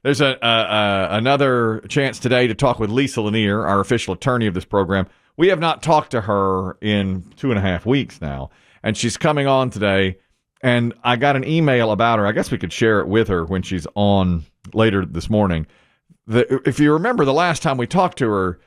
There's another chance today to talk with Lisa Lanier, our official attorney of this program. We have not talked to her in 2.5 weeks now, and she's coming on today. And I got an email about her. I guess we could share it with her when she's on later this morning. If you remember the last time we talked to her,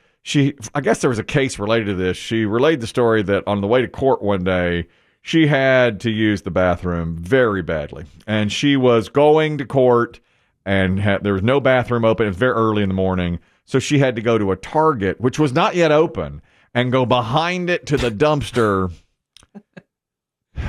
I guess there was a case related to this. She relayed the story that on the way to court one day, she had to use the bathroom very badly. And she was going to court, and there was no bathroom open. It was very early in the morning. So she had to go to a Target, which was not yet open, and go behind it to the dumpster,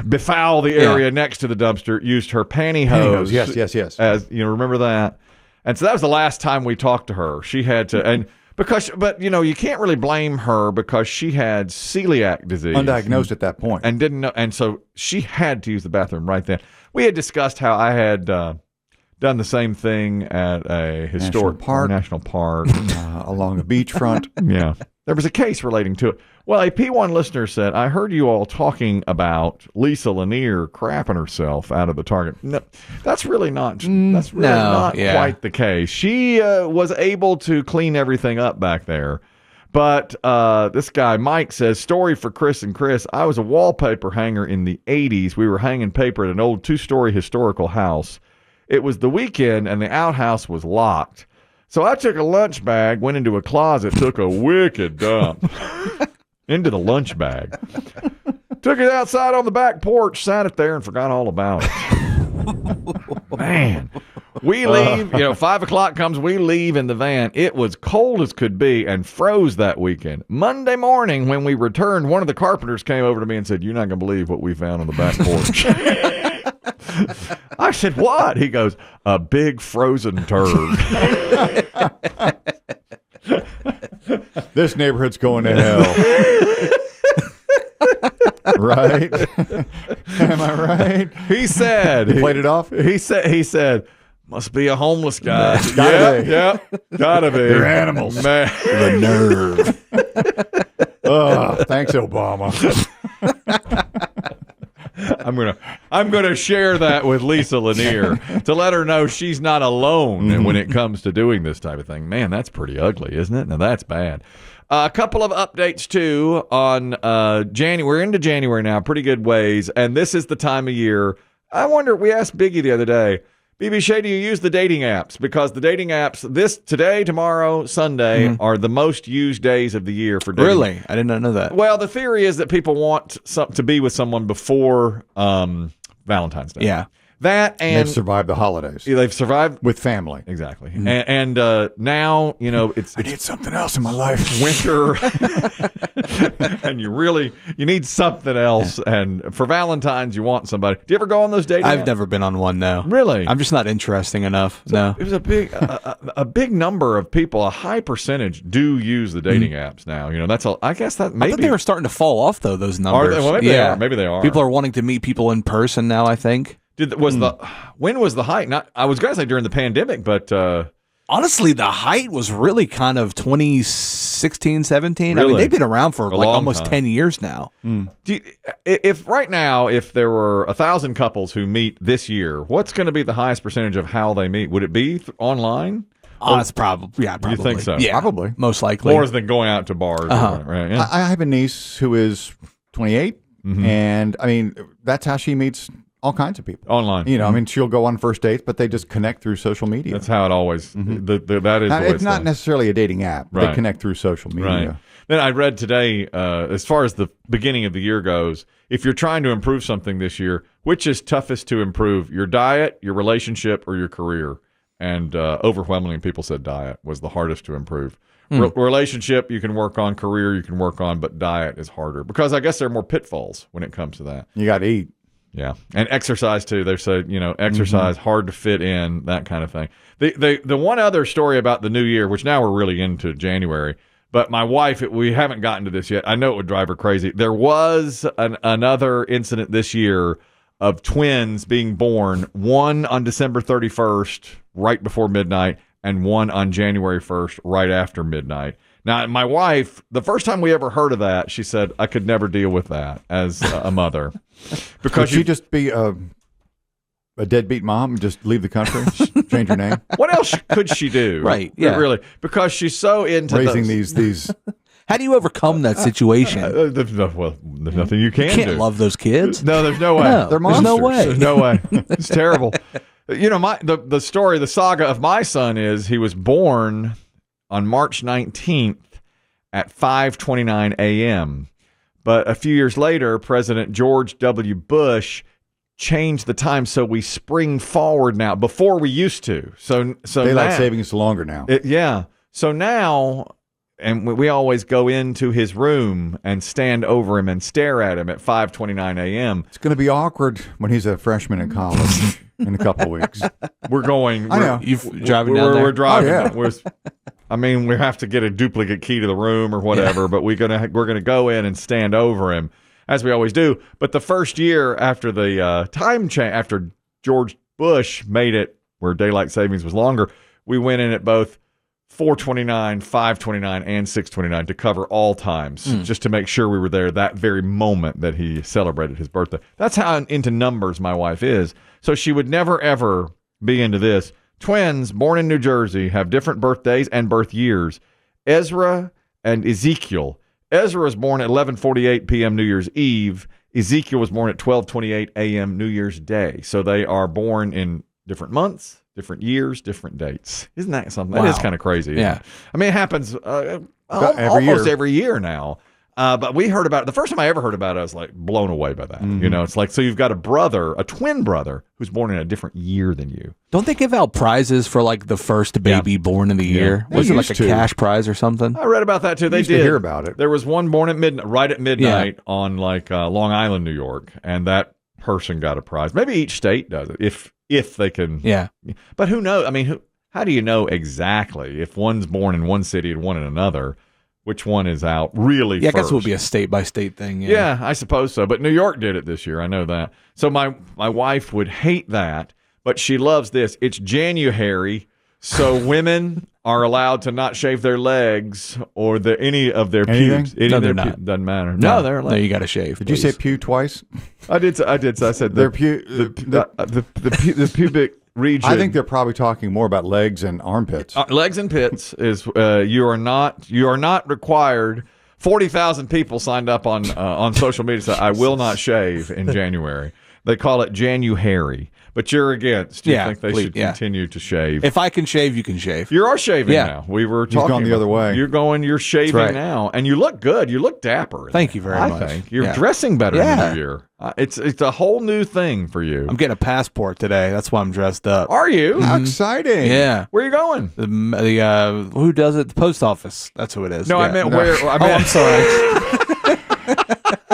befoul the area next to the dumpster, used her pantyhose. Yes. As remember that? And so that was the last time we talked to her. She had to, but you can't really blame her because she had celiac disease. Undiagnosed at that point. And didn't know. And so she had to use the bathroom right then. We had discussed how I had done the same thing at a historic national park. Along the beachfront. Yeah. There was a case relating to it. Well, a P1 listener said, I heard you all talking about Lisa Lanier crapping herself out of the Target. No, that's really not quite the case. She was able to clean everything up back there. But this guy, Mike, says, story for Chris and Chris. I was a wallpaper hanger in the 80s. We were hanging paper at an old 2-story historical house. It was the weekend, and the outhouse was locked. So I took a lunch bag, went into a closet, took a wicked dump into the lunch bag. Took it outside on the back porch, sat it there, and forgot all about it. Man, we leave, 5 o'clock comes, we leave in the van. It was cold as could be and froze that weekend. Monday morning when we returned, one of the carpenters came over to me and said, you're not going to believe what we found on the back porch. I said, what? He goes, a big frozen turd. This neighborhood's going to hell. Right? Am I right? He said. He played it off? He said, must be a homeless guy. Yeah, gotta be. They're animals. Man. The nerve. Oh, thanks, Obama. I'm gonna share that with Lisa Lanier to let her know she's not alone when it comes to doing this type of thing. Man, that's pretty ugly, isn't it? Now that's bad. A couple of updates too on January. We're into January now, pretty good ways, and this is the time of year. I wonder. We asked Biggie the other day. BB Shea, do you use the dating apps? Because the dating apps, today, tomorrow, Sunday, are the most used days of the year for dating. Really? I did not know that. Well, the theory is that people want to be with someone before Valentine's Day. Yeah. That and they've survived the holidays. They've survived with family. Exactly. And now, it's I need something else in my life. Winter. And you need something else. And for Valentine's, you want somebody. Do you ever go on those dating apps? I've never been on one, no. Really? I'm just not interesting enough. No. It was a big number of people, a high percentage do use the dating apps now. I guess that maybe. I thought they were starting to fall off though, those numbers. Well, maybe they are. Maybe they are. People are wanting to meet people in person now, I think. When was the height? I was going to say during the pandemic, but honestly, the height was really kind of 2016, 17. Really? I mean, they've been around for like almost time. 10 years now. If right now, if there were 1,000 couples who meet this year, what's going to be the highest percentage of how they meet? Would it be online? It's probably. You think so? Yeah, probably. Most likely. More than going out to bars. Right? Yeah. I have a niece who is 28, and I mean, that's how she meets all kinds of people online. I mean, she'll go on first dates, but they just connect through social media. That's how it always. That is. Now, it's not necessarily a dating app. Right. They connect through social media. Right. Then I read today, as far as the beginning of the year goes, if you're trying to improve something this year, which is toughest to improve, your diet, your relationship, or your career? And overwhelmingly, people said diet was the hardest to improve. Relationship you can work on, career you can work on, but diet is harder because I guess there are more pitfalls when it comes to that. You got to eat. Yeah, and exercise too. They say exercise hard to fit in, that kind of thing. The one other story about the new year, which now we're really into January, but my wife, we haven't gotten to this yet. I know it would drive her crazy. There was another incident this year of twins being born, one on December 31st, right before midnight, and one on January 1st, right after midnight. Now, my wife, the first time we ever heard of that, she said, I could never deal with that as a mother. Because she'd just be a deadbeat mom and just leave the country, change her name? What else could she do? Right, yeah. Really, because she's so into Raising these. How do you overcome that situation? there's nothing you can Can't do. love those kids. No, there's no way. No, They're there's no monsters. way. There's no way. It's terrible. You know, the story, the saga of my son is he was born on March 19th at 5:29 a.m. But a few years later, President George W. Bush changed the time so we spring forward now. Before we used to. So Daylight savings is longer now. yeah. So now, and we always go into his room and stand over him and stare at him at 5:29 a.m. It's going to be awkward when he's a freshman in college in a couple of weeks. We're going. I know. You driving down there? We're driving. Oh, yeah. We have to get a duplicate key to the room or whatever, but we're gonna go in and stand over him as we always do. But the first year after the time change, after George Bush made it where daylight savings was longer, we went in at both 4:29, 5:29, and 6:29 to cover all times, just to make sure we were there that very moment that he celebrated his birthday. That's how into numbers my wife is. So she would never, ever be into this. Twins born in New Jersey have different birthdays and birth years. Ezra and Ezekiel. Ezra was born at 11:48 p.m. New Year's Eve. Ezekiel was born at 12:28 a.m. New Year's Day. So they are born in different months, different years, different dates. Isn't that something? Wow. That is kind of crazy. Yeah. It? I mean, it happens every almost year. every year now. But we heard about it. The first time I ever heard about it, I was like blown away by that. You know, it's like, so you've got a twin brother who's born in a different year than you. Don't they give out prizes for like the first baby born in the year? They Was it like a used to. cash prize or something? I read about that too. They Used did to hear about it. There was one born at midnight, right at midnight on like Long Island, New York, and that person got a prize. Maybe each state does it if they can. Yeah. But who knows? I mean, how do you know exactly if one's born in one city and one in another? Which one is out really Yeah, I first? guess it would be a state by state thing. Yeah, I suppose so. But New York did it this year. I know that. So my wife would hate that, but she loves this. It's January, so women are allowed to not shave their legs or any of their pubes. Anything? No, they're not. Doesn't matter. No, they're no, you got to shave. Did you say pew twice? I did. I said Their the pubic region. I think they're probably talking more about legs and armpits. Legs and pits is you are not required. 40,000 people signed up on social media. Said I will not shave in January. They call it January, but you're against. You think they should continue to shave? If I can shave, you can shave. You are shaving now. We were talking. gone the other way. You're shaving right. now, and you look good. You look dapper. Thank you very much. I think you're dressing better in the new year. It's a whole new thing for you. I'm getting a passport today. That's why I'm dressed up. Are you? How exciting! Yeah. Where are you going? The who does it? The post office. That's who it is. No, Yeah. I meant where. I meant, I'm sorry.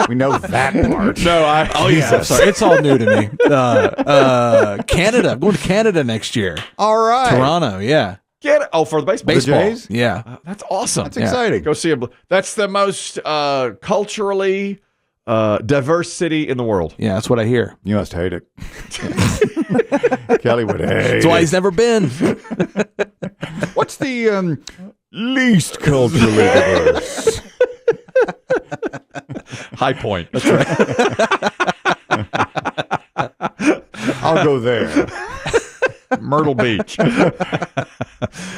We know that part. No, I'm sorry. It's all new to me. Canada. I'm going to Canada next year. All right. Toronto. Yeah. Get it. Oh, for the baseball. The Jays? Yeah. That's awesome. That's exciting. Go see that's the most culturally diverse city in the world. Yeah. That's what I hear. You must hate it. Kelly would hate That's why it. he's never been. What's the least culturally diverse? High Point. That's right. I'll go there. Myrtle Beach. Done.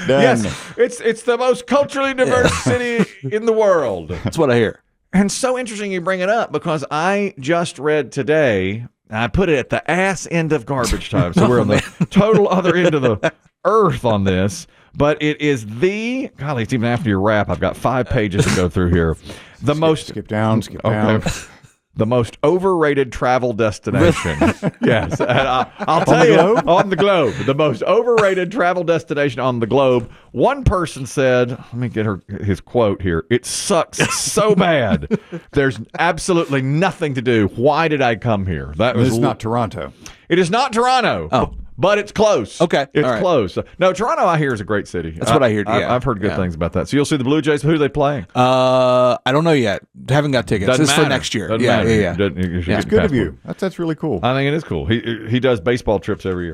Yes, it's the most culturally diverse city in the world. That's what I hear. And so interesting you bring it up because I just read today, I put it at the ass end of garbage time. So we're on the total other end of the earth on this. But it is golly, it's even after your wrap. I've got 5 pages to go through here. Skip down. The most overrated travel destination. Yes. And I'll tell you, on the globe, the most overrated travel destination on the globe. One person said, let me get his quote here. It sucks so bad. There's absolutely nothing to do. Why did I come here? It's not Toronto. It is not Toronto. Oh. But it's close. Okay. It's all right. close. No, Toronto, I hear, is a great city. That's what I hear. Yeah. I've heard good things about that. So you'll see the Blue Jays. Who are they playing? I don't know yet. Haven't got tickets. Doesn't This is for matter. next year. Doesn't Yeah. matter. Yeah. You should It's get good passport. of you. That's really cool. I think it is cool. He does baseball trips every year.